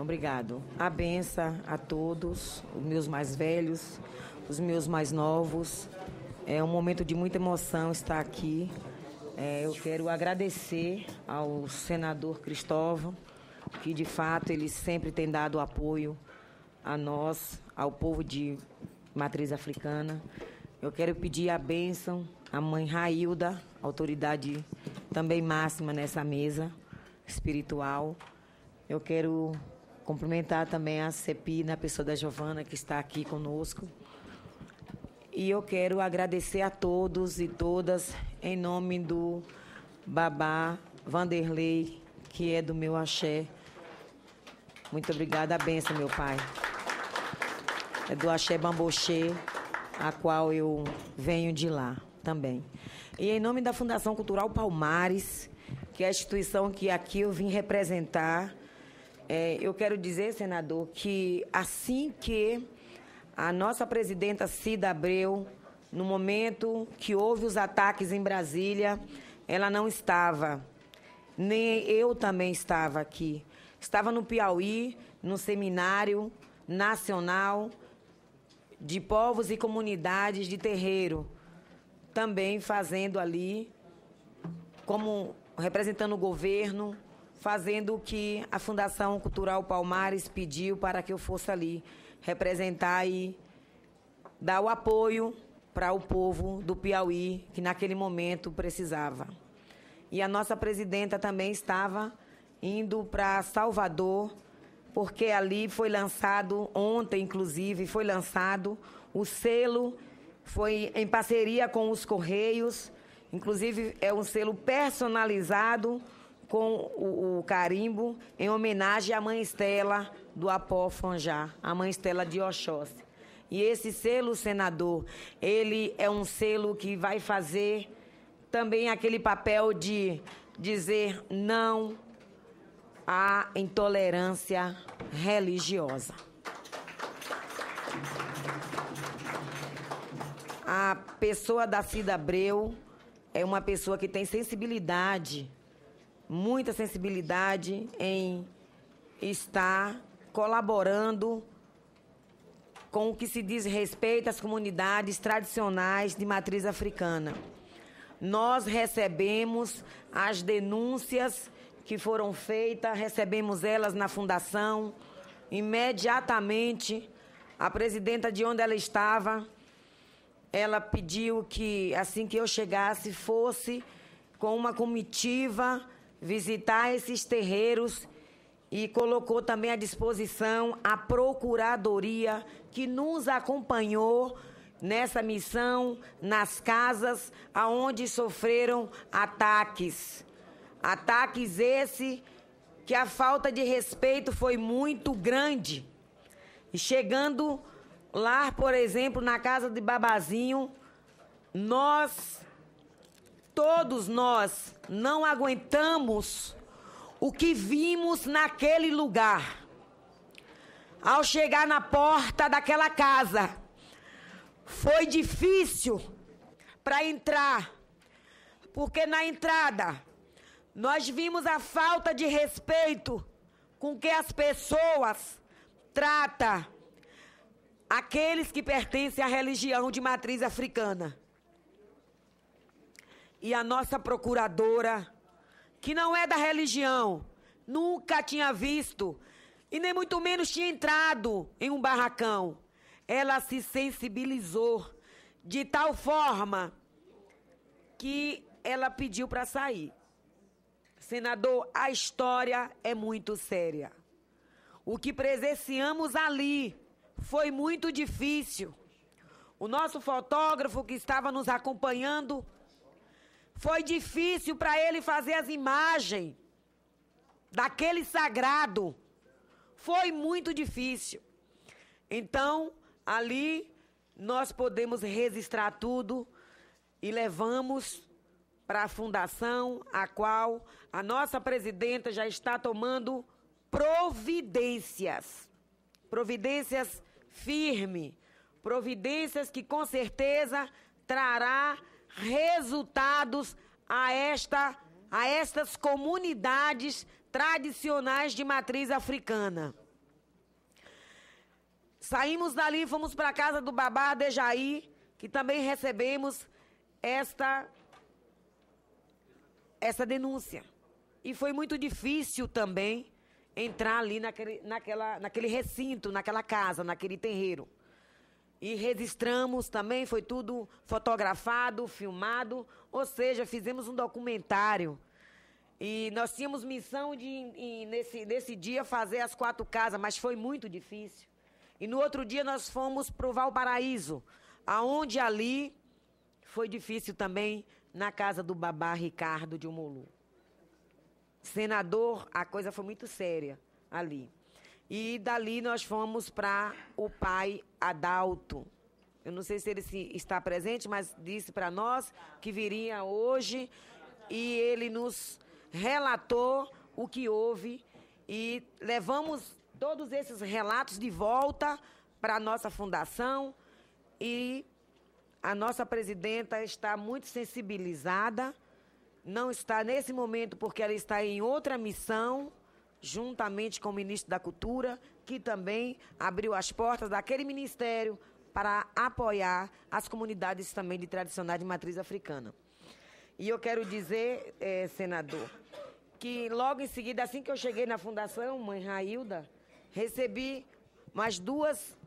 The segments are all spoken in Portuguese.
Obrigado. A benção a todos, os meus mais velhos, os meus mais novos. É um momento de muita emoção estar aqui. Eu quero agradecer ao senador Cristóvão, que de fato ele sempre tem dado apoio a nós, ao povo de matriz africana. Eu quero pedir a bênção à mãe Railda, autoridade também máxima nessa mesa espiritual. Eu quero cumprimentar também a CEPI, na pessoa da Giovana, que está aqui conosco. E eu quero agradecer a todos e todas, em nome do Babá Vanderlei, que é do meu axé. Muito obrigada, a benção, meu pai. É do axé Bambochê, a qual eu venho de lá também. E em nome da Fundação Cultural Palmares, que é a instituição que aqui eu vim representar, eu quero dizer, senador, que assim que a nossa presidenta Cida Abreu, no momento que houve os ataques em Brasília, ela não estava, nem eu também estava aqui. Estava no Piauí, no Seminário Nacional de Povos e Comunidades de Terreiro, também fazendo ali, como representando o governo, fazendo o que a Fundação Cultural Palmares pediu para que eu fosse ali representar e dar o apoio para o povo do Piauí, que naquele momento precisava. E a nossa presidenta também estava indo para Salvador, porque ali foi lançado, ontem inclusive, foi lançado o selo, foi em parceria com os Correios, inclusive é um selo personalizado com o carimbo, em homenagem à Mãe Estela do Apó Fonjá, a Mãe Estela de Oxóssi. E esse selo, senador, ele é um selo que vai fazer também aquele papel de dizer não à intolerância religiosa. A pessoa da Cida Abreu é uma pessoa que tem sensibilidade, muita sensibilidade em estar colaborando com o que se diz respeito às comunidades tradicionais de matriz africana. Nós recebemos as denúncias que foram feitas, recebemos elas na fundação. Imediatamente, a presidenta, de onde ela estava, ela pediu que, assim que eu chegasse, fosse com uma comitiva visitar esses terreiros e colocou também à disposição a Procuradoria, que nos acompanhou nessa missão, nas casas aonde sofreram ataques. Ataques esse que a falta de respeito foi muito grande. E chegando lá, por exemplo, na casa de Babazinho, todos nós não aguentamos o que vimos naquele lugar. Ao chegar na porta daquela casa, foi difícil para entrar, porque na entrada nós vimos a falta de respeito com que as pessoas tratam aqueles que pertencem à religião de matriz africana. E a nossa procuradora, que não é da religião, nunca tinha visto e nem muito menos tinha entrado em um barracão. Ela se sensibilizou de tal forma que ela pediu para sair. Senador, a história é muito séria. O que presenciamos ali foi muito difícil. O nosso fotógrafo que estava nos acompanhando, foi difícil para ele fazer as imagens daquele sagrado. Foi muito difícil. Então, ali, nós podemos registrar tudo e levamos para a fundação, a qual a nossa presidenta já está tomando providências. Providências firmes. Providências que, com certeza, trará resultados a estas comunidades tradicionais de matriz africana. Saímos dali e fomos para a casa do babá Adejaí, que também recebemos essa denúncia. E foi muito difícil também entrar ali naquele recinto, naquela casa, naquele terreiro. E registramos também, foi tudo fotografado, filmado, ou seja, fizemos um documentário. E nós tínhamos missão de nesse dia, fazer as 4 casas, mas foi muito difícil. E no outro dia nós fomos para o Valparaíso, aonde ali foi difícil também, na casa do babá Ricardo de Umolu. Senador, a coisa foi muito séria ali. E dali nós fomos para o pai Adalto. Eu não sei se ele está presente, mas disse para nós que viria hoje e ele nos relatou o que houve e levamos todos esses relatos de volta para a nossa fundação e a nossa presidenta está muito sensibilizada, não está nesse momento porque ela está em outra missão, juntamente com o ministro da Cultura, que também abriu as portas daquele ministério para apoiar as comunidades também de tradicionais de matriz africana. E eu quero dizer, senador, que logo em seguida, assim que eu cheguei na Fundação Mãe Railda, recebi mais duas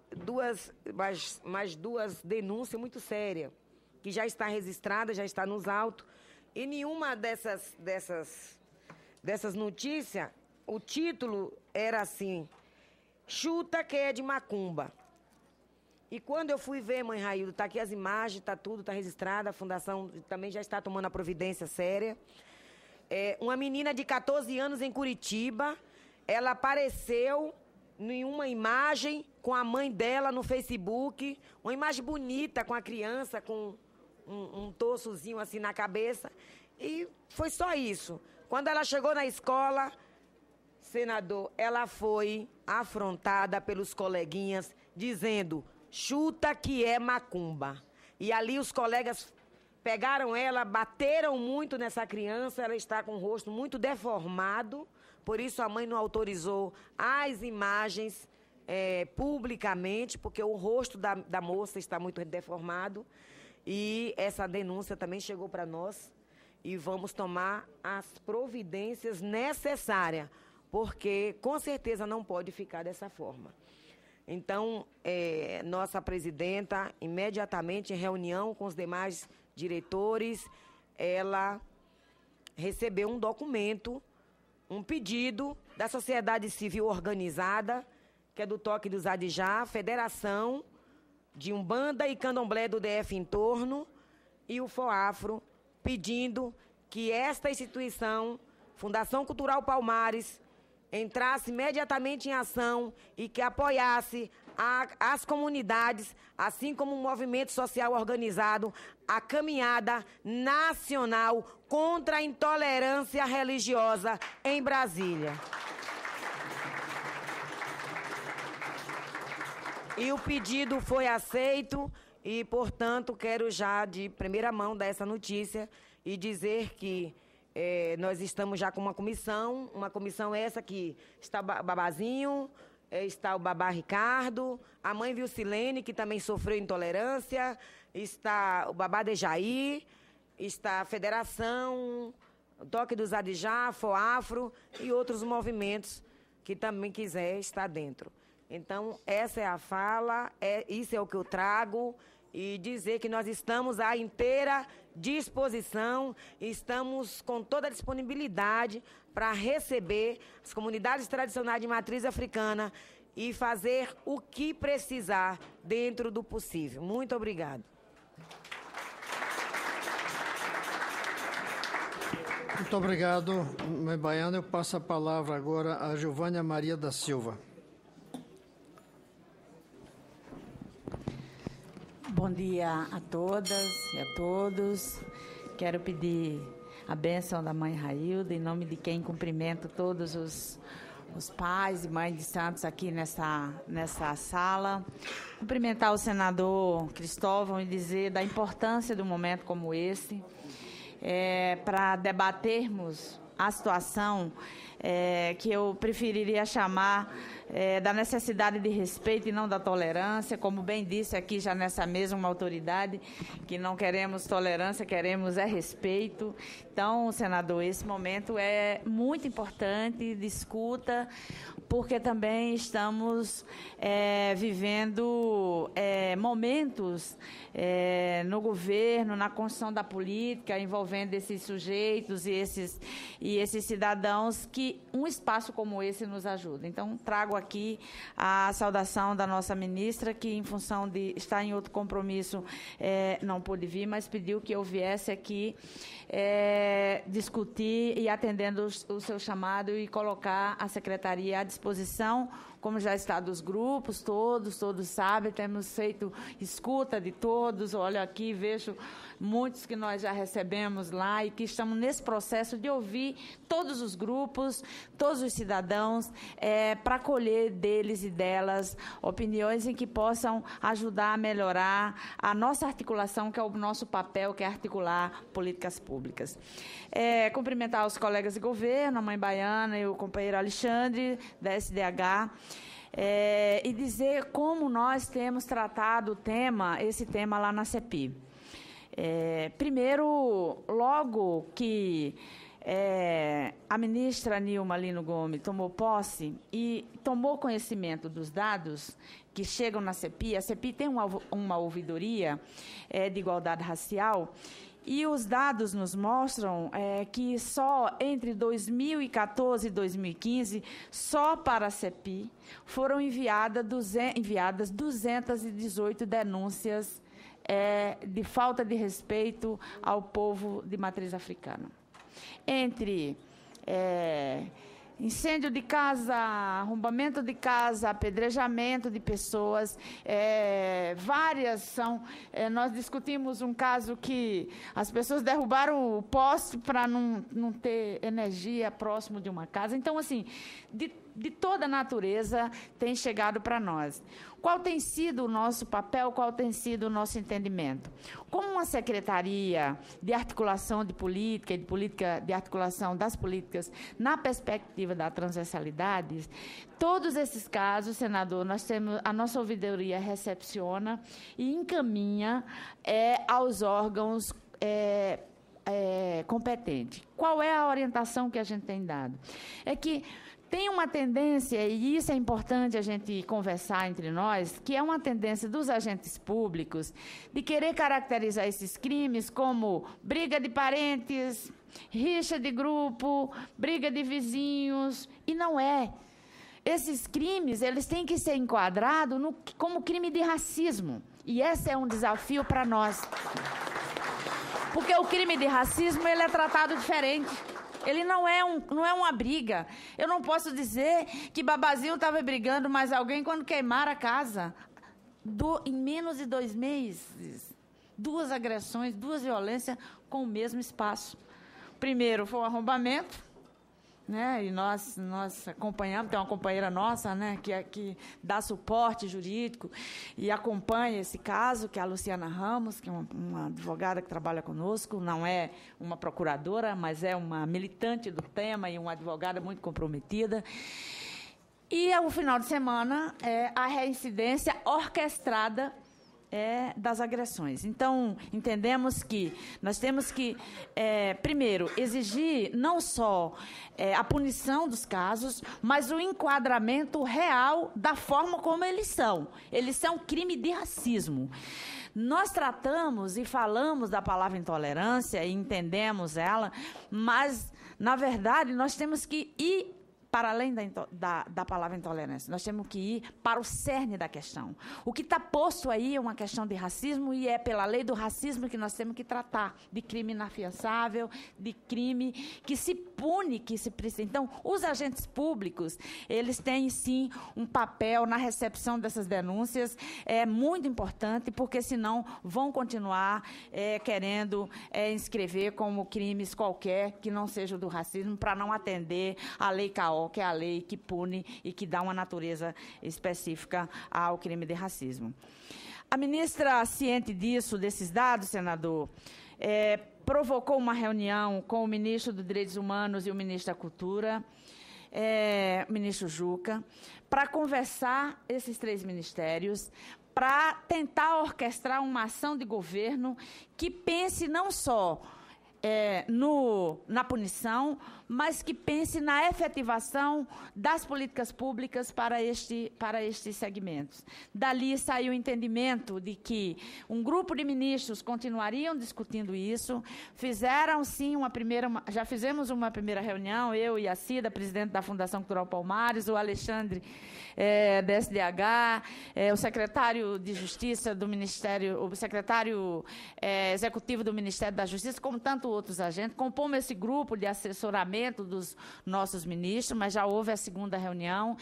denúncias muito sérias, que já está registrada, já está nos autos, e nenhuma dessas notícias, o título era assim, chuta que é de macumba. E quando eu fui ver, Mãe Railda, está aqui as imagens, está tudo, está registrado, a Fundação também já está tomando a providência séria. Uma menina de 14 anos em Curitiba, ela apareceu em uma imagem com a mãe dela no Facebook, uma imagem bonita com a criança, com um torsozinho assim na cabeça, e foi só isso. Quando ela chegou na escola, senador, ela foi afrontada pelos coleguinhas, dizendo, chuta que é macumba. E ali os colegas pegaram ela, bateram muito nessa criança, ela está com o rosto muito deformado, por isso a mãe não autorizou as imagens publicamente, porque o rosto da moça está muito deformado. E essa denúncia também chegou para nós e vamos tomar as providências necessárias, porque com certeza não pode ficar dessa forma. Então, nossa presidenta, imediatamente em reunião com os demais diretores, ela recebeu um documento, um pedido da sociedade civil organizada, que é do Toque dos Adijá, Federação de Umbanda e Candomblé do DF Entorno, e o FOAFRO, pedindo que esta instituição, Fundação Cultural Palmares, entrasse imediatamente em ação e que apoiasse as comunidades, assim como o movimento social organizado, a caminhada nacional contra a intolerância religiosa em Brasília. E o pedido foi aceito e, portanto, quero já de primeira mão dar essa notícia e dizer que nós estamos já com uma comissão essa que está o Babazinho, está o babá Ricardo, a mãe Vilcilene, que também sofreu intolerância, está o babá Adejaí, está a Federação, o Toque dos Adijá, FOAFRO e outros movimentos que também quiser estar dentro. Então, essa é a fala, isso é o que eu trago, e dizer que nós estamos à inteira disposição, estamos com toda a disponibilidade para receber as comunidades tradicionais de matriz africana e fazer o que precisar dentro do possível. Muito obrigada. Muito obrigado, mãe Baiana. Eu passo a palavra agora a Giovânia Maria da Silva. Bom dia a todas e a todos. Quero pedir a bênção da Mãe Railda, em nome de quem cumprimento todos os pais e mães de santos aqui nessa sala. Cumprimentar o senador Cristóvão e dizer da importância de um momento como esse, para debatermos a situação que eu preferiria chamar da necessidade de respeito e não da tolerância. Como bem disse aqui já nessa mesma autoridade, que não queremos tolerância, queremos respeito. Então, senador, esse momento é muito importante de escuta, porque também estamos vivendo momentos no governo, na construção da política, envolvendo esses sujeitos e esses cidadãos que um espaço como esse nos ajuda. Então, trago aqui a saudação da nossa ministra, que, em função de estar em outro compromisso, não pôde vir, mas pediu que eu viesse aqui discutir e, atendendo o seu chamado, e colocar a secretaria à disposição, como já está dos grupos, todos sabem, temos feito escuta de todos. Olho aqui, vejo muitos que nós já recebemos lá e que estamos nesse processo de ouvir todos os grupos, todos os cidadãos, para colher deles e delas opiniões em que possam ajudar a melhorar a nossa articulação, que é o nosso papel, que é articular políticas públicas. Cumprimentar os colegas de governo, a mãe Baiana e o companheiro Alexandre, da SDH, e dizer como nós temos tratado esse tema lá na CEPI. Primeiro, logo que a ministra Nilma Lino Gomes tomou posse e tomou conhecimento dos dados que chegam na CEPI, a CEPI tem uma ouvidoria de igualdade racial, e os dados nos mostram que só entre 2014 e 2015, só para a CEPI, foram enviadas 218 denúncias de falta de respeito ao povo de matriz africana. Entre incêndio de casa, arrombamento de casa, apedrejamento de pessoas, várias são. Nós discutimos um caso que as pessoas derrubaram o poste para não ter energia próximo de uma casa. Então, assim, de toda natureza tem chegado para nós. Qual tem sido o nosso papel, qual tem sido o nosso entendimento? Como uma secretaria de articulação de política e de articulação das políticas na perspectiva da transversalidade, todos esses casos, senador, nós temos, a nossa ouvidoria recepciona e encaminha aos órgãos competentes. Qual é a orientação que a gente tem dado? É que tem uma tendência, e isso é importante a gente conversar entre nós, que é uma tendência dos agentes públicos de querer caracterizar esses crimes como briga de parentes, rixa de grupo, briga de vizinhos, e não é. Esses crimes, eles têm que ser enquadrados como crime de racismo, e esse é um desafio para nós. Porque o crime de racismo, ele é tratado diferente. Ele não é uma briga. Eu não posso dizer que Babazinho estava brigando mais alguém quando queimaram a casa. Em menos de 2 meses, 2 agressões, 2 violências com o mesmo espaço. Primeiro foi um arrombamento, né? E nós acompanhamos, tem uma companheira nossa, né, que dá suporte jurídico e acompanha esse caso, que é a Luciana Ramos, que é uma advogada que trabalha conosco, não é uma procuradora, mas é uma militante do tema e uma advogada muito comprometida. E, ao final de semana, a reincidência orquestrada das agressões. Então, entendemos que nós temos que, primeiro, exigir não só a punição dos casos, mas o enquadramento real da forma como eles são. Eles são crime de racismo. Nós tratamos e falamos da palavra intolerância e entendemos ela, mas, na verdade, nós temos que ir para além da palavra intolerância. Nós temos que ir para o cerne da questão. O que está posto aí é uma questão de racismo, e é pela lei do racismo que nós temos que tratar de crime inafiançável, de crime que se pune, que se precisa. Então, os agentes públicos, eles têm, sim, um papel na recepção dessas denúncias, muito importante, porque, senão, vão continuar querendo inscrever como crimes qualquer que não seja do racismo, para não atender à lei CAO, que é a lei que pune e que dá uma natureza específica ao crime de racismo. A ministra, ciente disso, desses dados, senador, provocou uma reunião com o ministro dos Direitos Humanos e o ministro da Cultura, ministro Juca, para conversar esses 3 ministérios, para tentar orquestrar uma ação de governo que pense não só na punição, mas que pense na efetivação das políticas públicas para estes segmentos. Dali saiu o entendimento de que um grupo de ministros continuariam discutindo isso, fizeram sim já fizemos uma primeira reunião, eu e a Cida, presidente da Fundação Cultural Palmares, o Alexandre da SDH, o secretário de Justiça do Ministério, o secretário executivo do Ministério da Justiça, como tantos outros agentes, compomos esse grupo de assessoramento dos nossos ministros, mas já houve a segunda reunião.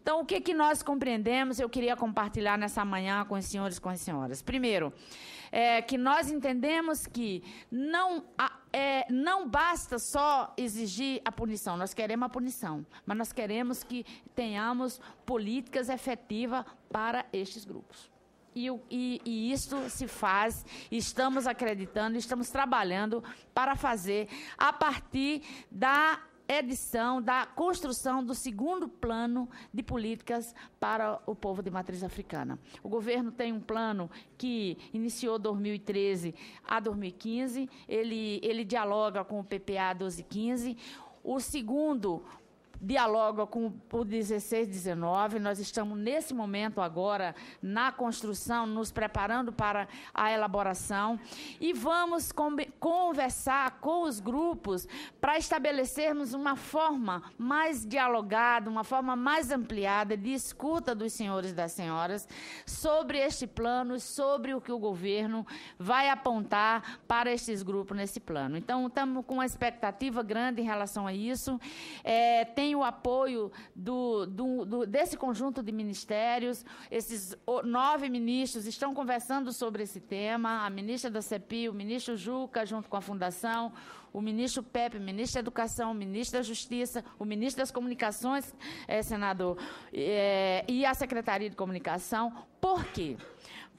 Então, o que nós compreendemos, eu queria compartilhar nessa manhã com os senhores e com as senhoras. Primeiro, que nós entendemos que não basta só exigir a punição, nós queremos a punição, mas nós queremos que tenhamos políticas efetivas para estes grupos. E isso se faz, estamos acreditando, estamos trabalhando para fazer a partir da edição, da construção do 2º plano de políticas para o povo de matriz africana. O governo tem um plano que iniciou 2013 a 2015, ele dialoga com o PPA 1215, o segundo dialoga com o 1619, nós estamos nesse momento agora na construção, nos preparando para a elaboração e vamos conversar com os grupos para estabelecermos uma forma mais dialogada, uma forma mais ampliada de escuta dos senhores e das senhoras sobre este plano, sobre o que o governo vai apontar para estes grupos nesse plano. Então, estamos com uma expectativa grande em relação a isso. Tem o apoio desse conjunto de ministérios. Esses 9 ministros estão conversando sobre esse tema, a ministra da CEPI, o ministro Juca, junto com a Fundação, o ministro Pepe, o ministro da Educação, o ministro da Justiça, o ministro das Comunicações, senador, e a Secretaria de Comunicação. Por quê?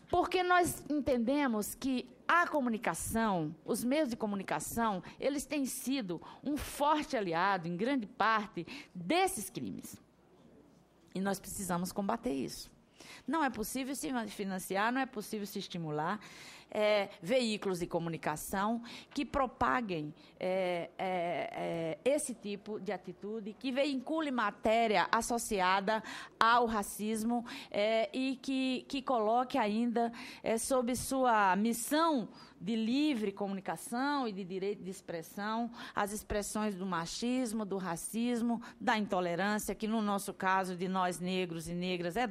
Porque nós entendemos que a comunicação, os meios de comunicação, eles têm sido um forte aliado, em grande parte, desses crimes. E nós precisamos combater isso. Não é possível se financiar, não é possível se estimular veículos de comunicação que propaguem esse tipo de atitude, que veicule matéria associada ao racismo e que coloque ainda sob sua missão de livre comunicação e de direito de expressão as expressões do machismo, do racismo, da intolerância, que no nosso caso de nós negros e negras é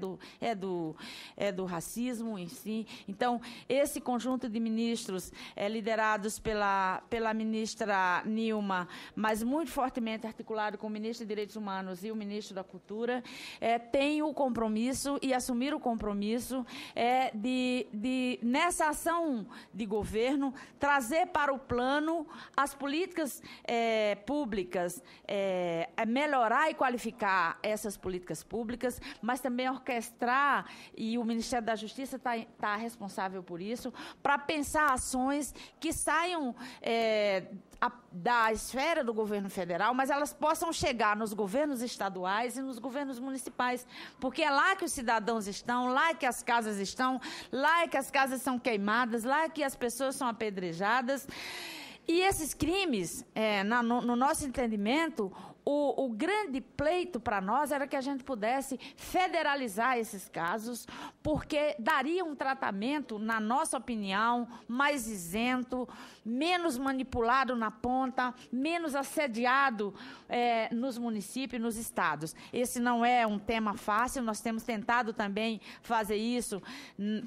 do racismo em si. Então, esse conjunto de ministros liderados pela ministra Nilma, mas muito fortemente articulado com o ministro de Direitos Humanos e o ministro da Cultura, tem o compromisso e assumir o compromisso de nessa ação de governo, trazer para o plano as políticas públicas, melhorar e qualificar essas políticas públicas, mas também orquestrar, e o Ministério da Justiça está responsável por isso, para pensar ações que saiam da esfera do governo federal, mas elas possam chegar nos governos estaduais e nos governos municipais, porque é lá que os cidadãos estão, lá que as casas estão, lá que as casas são queimadas, lá que as pessoas são apedrejadas. E esses crimes, no nosso entendimento, o grande pleito para nós era que a gente pudesse federalizar esses casos, porque daria um tratamento, na nossa opinião, mais isento, menos manipulado na ponta, menos assediado nos municípios e nos estados. Esse não é um tema fácil, nós temos tentado também fazer isso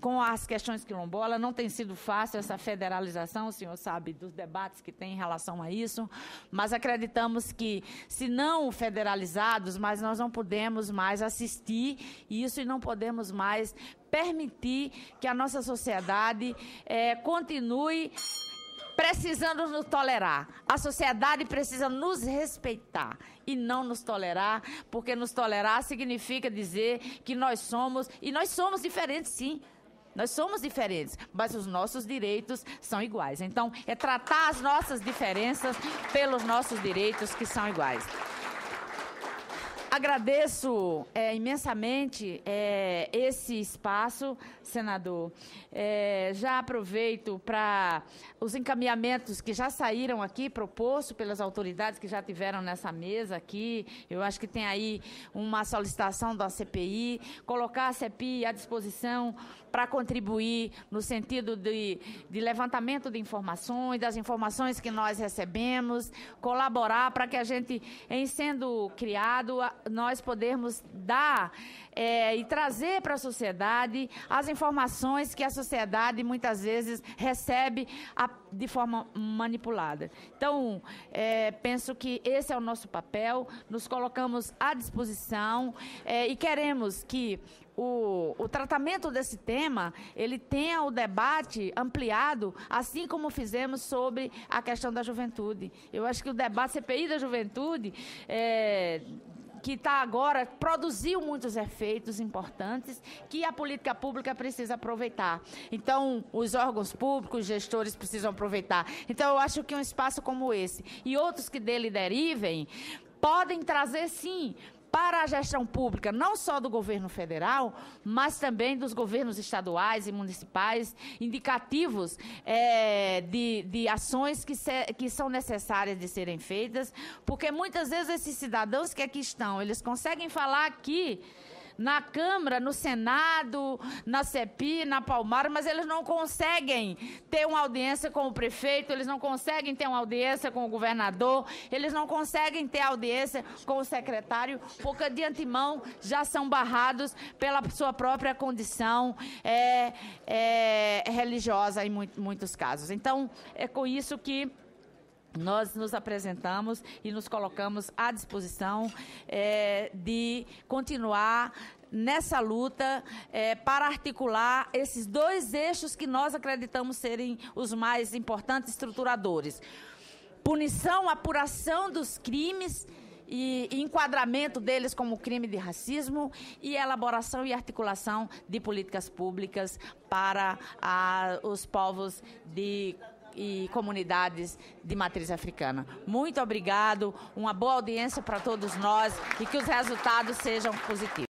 com as questões quilombolas, não tem sido fácil essa federalização, o senhor sabe dos debates que tem em relação a isso, mas acreditamos que, se não federalizados, mas nós não podemos mais assistir isso e não podemos mais permitir que a nossa sociedade continue precisando nos tolerar. A sociedade precisa nos respeitar e não nos tolerar, porque nos tolerar significa dizer que nós somos, e nós somos diferentes, sim. Nós somos diferentes, mas os nossos direitos são iguais. Então, é tratar as nossas diferenças pelos nossos direitos que são iguais. agradeço imensamente esse espaço, senador. Já aproveito para os encaminhamentos que já saíram aqui, proposto pelas autoridades que já tiveram nessa mesa aqui. Eu acho que tem aí uma solicitação da CPI, colocar a CPI à disposição para contribuir no sentido de levantamento de informações, das informações que nós recebemos, colaborar para que a gente, em sendo criado, nós podermos dar e trazer para a sociedade as informações que a sociedade muitas vezes recebe de forma manipulada. Então, penso que esse é o nosso papel, nos colocamos à disposição e queremos que o tratamento desse tema, ele tenha o debate ampliado, assim como fizemos sobre a questão da juventude. Eu acho que o debate CPI da juventude, que está agora, produziu muitos efeitos importantes que a política pública precisa aproveitar. Então, os órgãos públicos, os gestores precisam aproveitar. Então, eu acho que um espaço como esse e outros que dele derivem, podem trazer, sim, para a gestão pública, não só do governo federal, mas também dos governos estaduais e municipais, indicativos de ações que são necessárias de serem feitas, porque muitas vezes esses cidadãos que aqui estão, eles conseguem falar aqui na Câmara, no Senado, na CEPI, na Palmar, mas eles não conseguem ter uma audiência com o prefeito, eles não conseguem ter uma audiência com o governador, eles não conseguem ter audiência com o secretário, porque de antemão já são barrados pela sua própria condição religiosa em muitos casos. Então, é com isso que nós nos apresentamos e nos colocamos à disposição de continuar nessa luta para articular esses dois eixos que nós acreditamos serem os mais importantes estruturadores. Punição, apuração dos crimes e enquadramento deles como crime de racismo e elaboração e articulação de políticas públicas para os povos e comunidades de matriz africana. Muito obrigado, uma boa audiência para todos nós e que os resultados sejam positivos.